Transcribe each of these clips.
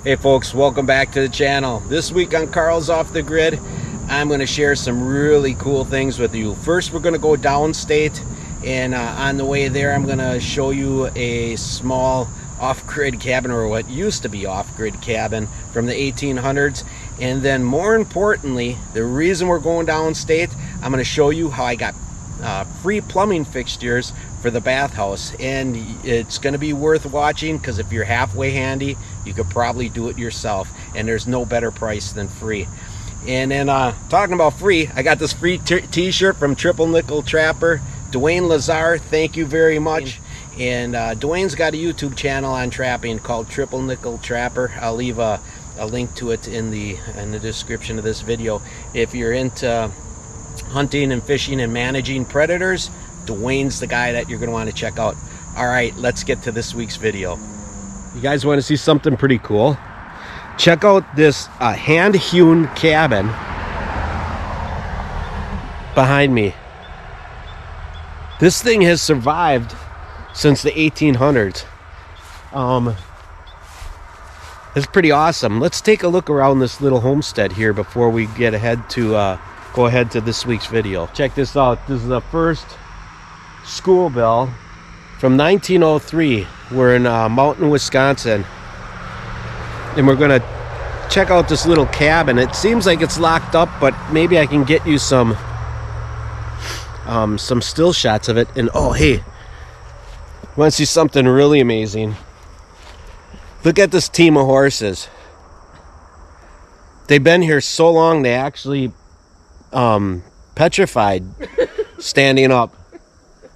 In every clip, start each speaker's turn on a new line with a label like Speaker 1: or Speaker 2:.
Speaker 1: Hey folks, welcome back to the channel. This week on Carl's Off the Grid, I'm going to share some really cool things with you. First, we're going to go downstate, and on the way there, I'm going to show you a small off-grid cabin, or what used to be off-grid cabin from the 1800s. And then more importantly, the reason we're going downstate, I'm going to show you how I got free plumbing fixtures for the bathhouse, and it's going to be worth watching because if you're halfway handy, you could probably do it yourself, and there's no better price than free. And then talking about free, I got this free t-shirt from Triple Nickel Trapper, Dwayne Lazar. Thank you very much. And Dwayne's got a YouTube channel on trapping called Triple Nickel Trapper. I'll leave a link to it in the description of this video. If you're into hunting and fishing and managing predators, Dwayne's the guy that you're going to want to check out. All right, let's get to this week's video. You guys want to see something pretty cool? Check out this hand-hewn cabin behind me. This thing has survived since the 1800s. It's pretty awesome. Let's take a look around this little homestead here before we get ahead to go ahead to this week's video. Check this out. This is the first school bell from 1903. We're in Mountain, Wisconsin, and we're gonna check out this little cabin. It seems like it's locked up, but maybe I can get you some still shots of it. And oh hey, want to see something really amazing? Look at this team of horses. They've been here so long they actually petrified standing up.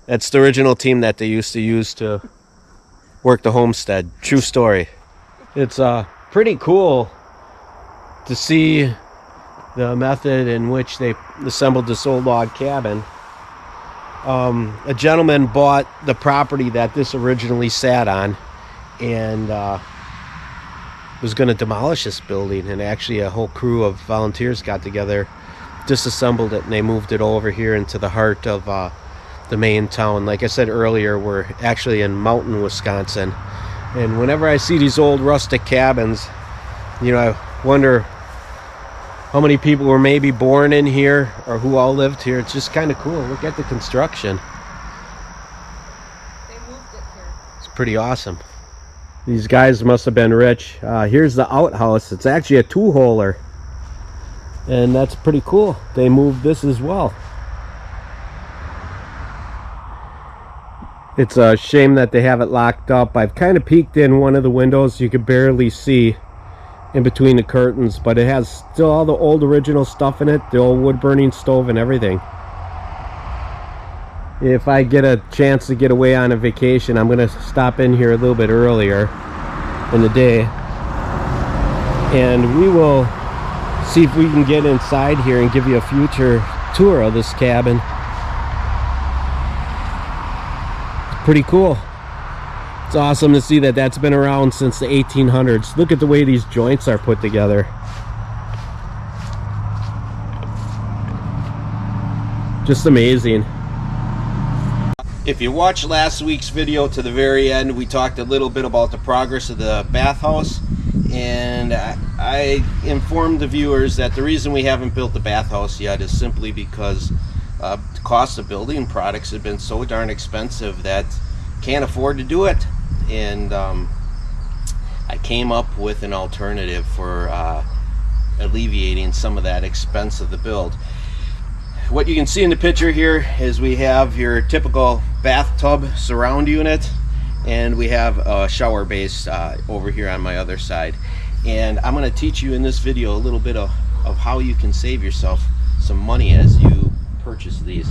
Speaker 1: That's the original team that they used to use to work the homestead. True story. It's pretty cool to see the method in which they assembled this old log cabin. A gentleman bought the property that this originally sat on and was going to demolish this building, and actually a whole crew of volunteers got together, disassembled it, and they moved it over here into the heart of the main town. Like I said earlier, we're actually in Mountain, Wisconsin, and whenever I see these old rustic cabins, you know, I wonder how many people were maybe born in here or who all lived here. It's just kind of cool. Look at the construction.
Speaker 2: They moved it here.
Speaker 1: It's pretty awesome. These guys must have been rich. Here's the outhouse. It's actually a two-holer, and that's pretty cool. They moved this as well. It's a shame that they have it locked up. I've kind of peeked in one of the windows. You could barely see in between the curtains, but it has still all the old original stuff in it, the old wood burning stove and everything. If I get a chance to get away on a vacation, I'm going to stop in here a little bit earlier in the day, and we will see if we can get inside here and give you a future tour of this cabin. Pretty cool. It's awesome to see that that's been around since the 1800s. Look at the way these joints are put together. Just amazing. If you watched last week's video to the very end, we talked a little bit about the progress of the bathhouse, and I informed the viewers that the reason we haven't built the bathhouse yet is simply because the cost of building products have been so darn expensive that can't afford to do it. And I came up with an alternative for alleviating some of that expense of the build. What you can see in the picture here is we have your typical bathtub surround unit, and we have a shower base over here on my other side. And I'm going to teach you in this video a little bit of how you can save yourself some money as you purchase these.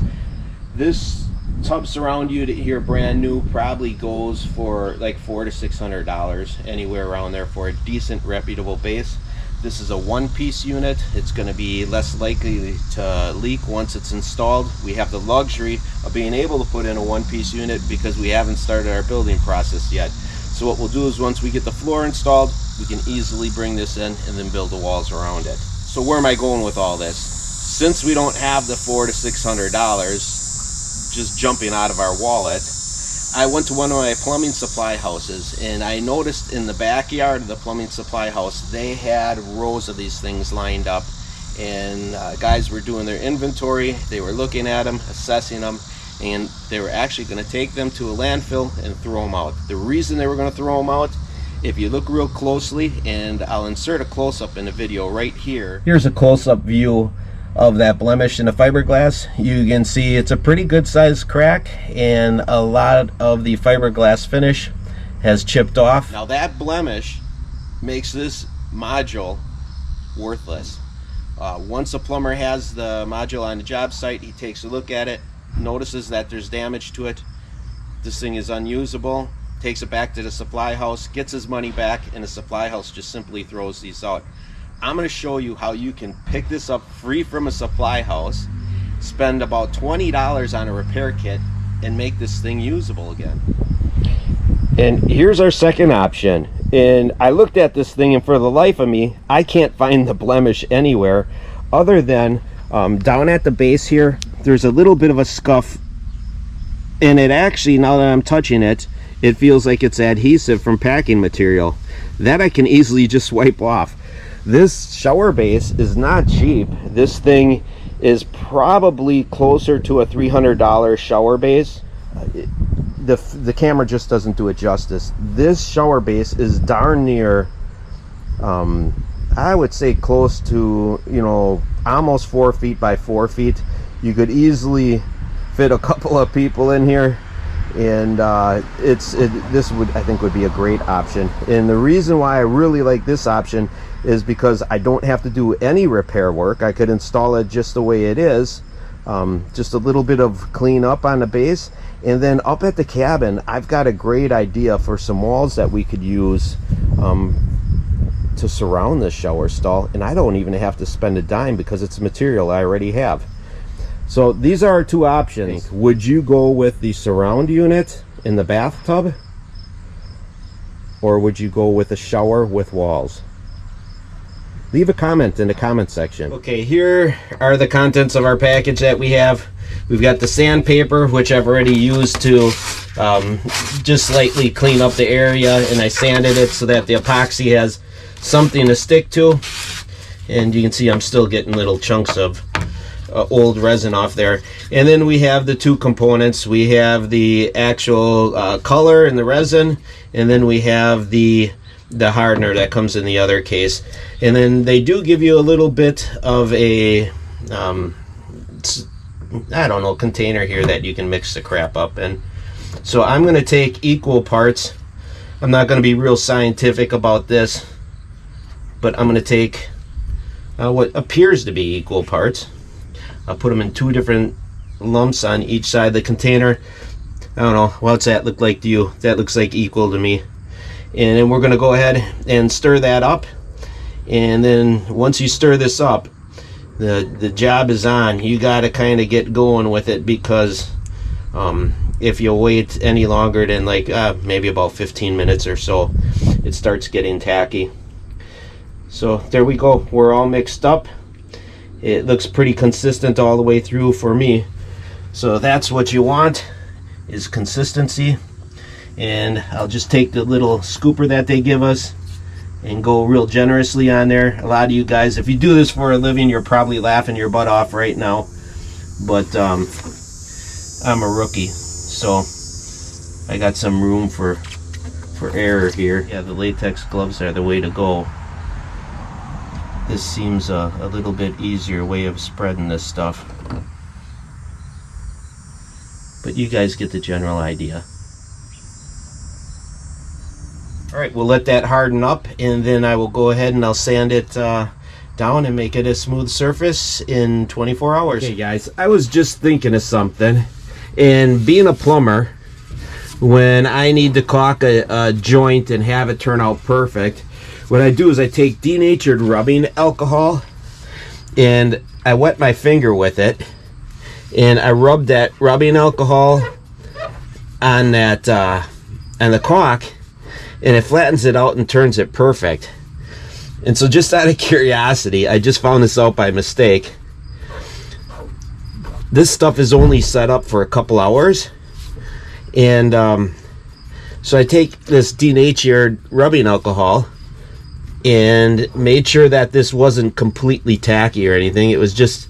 Speaker 1: This tub surround unit here, brand new, probably goes for like $400 to $600, anywhere around there, for a decent reputable base. This is a one-piece unit. It's going to be less likely to leak once it's installed. We have the luxury of being able to put in a one-piece unit because we haven't started our building process yet. So what we'll do is once we get the floor installed, we can easily bring this in and then build the walls around it. So where am I going with all this? Since we don't have the $400 to $600 just jumping out of our wallet, I went to one of my plumbing supply houses, and I noticed in the backyard of the plumbing supply house they had rows of these things lined up, and guys were doing their inventory. They were looking at them, assessing them, and they were actually going to take them to a landfill and throw them out. The reason they were going to throw them out, if you look real closely, and I'll insert a close-up in the video right here. Here's a close-up view of that blemish in the fiberglass. You can see it's a pretty good sized crack, and a lot of the fiberglass finish has chipped off. Now that blemish makes this module worthless. Once a plumber has the module on the job site, he takes a look at it, notices that there's damage to it, this thing is unusable, takes it back to the supply house, gets his money back, and the supply house just simply throws these out. I'm going to show you how you can pick this up free from a supply house, spend about $20 on a repair kit, and make this thing usable again. And here's our second option. And I looked at this thing, and for the life of me, I can't find the blemish anywhere other than down at the base here. There's a little bit of a scuff, and it actually, now that I'm touching it, it feels like it's adhesive from packing material. That I can easily just wipe off. This shower base is not cheap. This thing is probably closer to a $300 shower base. The camera just doesn't do it justice. This shower base is darn near, I would say close to, you know, almost 4 feet by 4 feet. You could easily fit a couple of people in here, and this would, I think, would be a great option. And the reason why I really like this option is because I don't have to do any repair work. I could install it just the way it is, just a little bit of clean up on the base, and then up at the cabin I've got a great idea for some walls that we could use to surround this shower stall, and I don't even have to spend a dime because it's material I already have. So these are our two options. Would you go with the surround unit in the bathtub, or would you go with a shower with walls? Leave a comment in the comment section. Okay, here are the contents of our package that we have. We've got the sandpaper, which I've already used to just slightly clean up the area, and I sanded it so that the epoxy has something to stick to. And you can see I'm still getting little chunks of old resin off there. And then we have the two components. We have the actual color and the resin, and then we have the hardener that comes in the other case. And then they do give you a little bit of a I don't know, container here that you can mix the crap up in. So I'm going to take equal parts. I'm not going to be real scientific about this, but I'm going to take what appears to be equal parts. I'll put them in two different lumps on each side of the container. I don't know, what's that look like to you? That looks like equal to me. And then we're going to go ahead and stir that up. And then once you stir this up, the job is on. You got to kind of get going with it, because if you wait any longer than like maybe about 15 minutes or so, it starts getting tacky. So there we go. We're all mixed up. It looks pretty consistent all the way through for me. So that's what you want, is consistency. And I'll just take the little scooper that they give us and go real generously on there. A lot of you guys, if you do this for a living, you're probably laughing your butt off right now, but I'm a rookie, so I got some room for error here. Yeah, the latex gloves are the way to go. This seems a little bit easier way of spreading this stuff, but you guys get the general idea. Alright, we'll let that harden up, and then I will go ahead and I'll sand it down and make it a smooth surface in 24 hours. Okay guys, I was just thinking of something, and being a plumber, when I need to caulk a joint and have it turn out perfect, what I do is I take denatured rubbing alcohol and I wet my finger with it, and I rub that rubbing alcohol on that on the caulk, and it flattens it out and turns it perfect. And so, just out of curiosity, I just found this out by mistake. This stuff is only set up for a couple hours, And so I take this denatured rubbing alcohol and made sure that this wasn't completely tacky or anything. It was just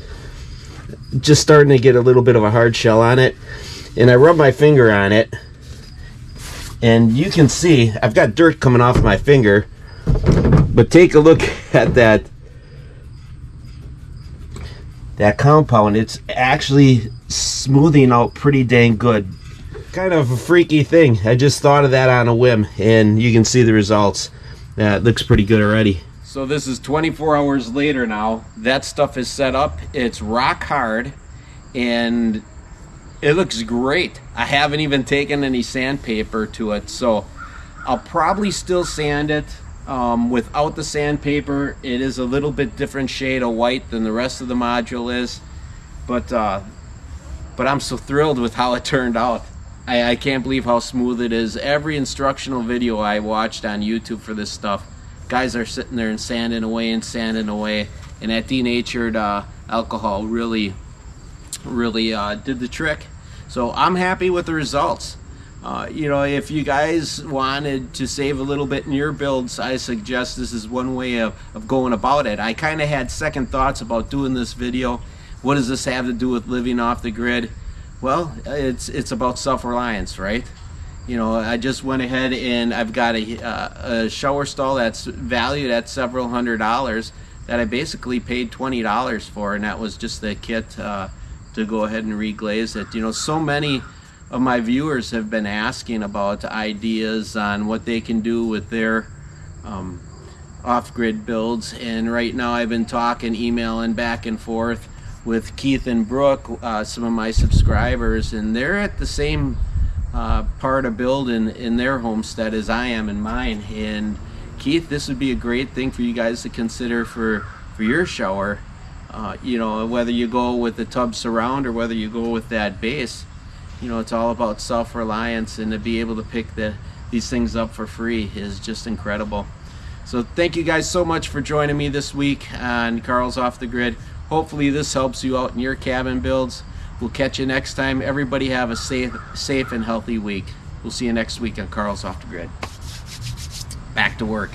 Speaker 1: starting to get a little bit of a hard shell on it. And I rub my finger on it, and you can see I've got dirt coming off my finger, but take a look at that compound. It's actually smoothing out pretty dang good. Kind of a freaky thing. I just thought of that on a whim, and you can see the results. It looks pretty good already. So this is 24 hours later now. That stuff is set up. It's rock hard, and it looks great. I haven't even taken any sandpaper to it, so I'll probably still sand it without the sandpaper. It is a little bit different shade of white than the rest of the module is, but I'm so thrilled with how it turned out. I can't believe how smooth it is. Every instructional video I watched on YouTube for this stuff, guys are sitting there and sanding away, and that denatured alcohol really did the trick. So I'm happy with the results. You know, if you guys wanted to save a little bit in your builds, I suggest this is one way of going about it. I kind of had second thoughts about doing this video. What does this have to do with living off the grid? Well, it's about self-reliance, right? You know, I just went ahead and I've got a shower stall that's valued at several $100s that I basically paid $20 for, and that was just the kit to go ahead and reglaze it. You know, so many of my viewers have been asking about ideas on what they can do with their off-grid builds, and right now I've been talking, emailing back and forth with Keith and Brooke, some of my subscribers, and they're at the same part of building in their homestead as I am in mine. And Keith, this would be a great thing for you guys to consider for your shower. You know, whether you go with the tub surround or whether you go with that base, you know, it's all about self-reliance, and to be able to pick these things up for free is just incredible. So thank you guys so much for joining me this week on Carl's Off the Grid. Hopefully this helps you out in your cabin builds. We'll catch you next time. Everybody have a safe and healthy week. We'll see you next week on Carl's Off the Grid. Back to work.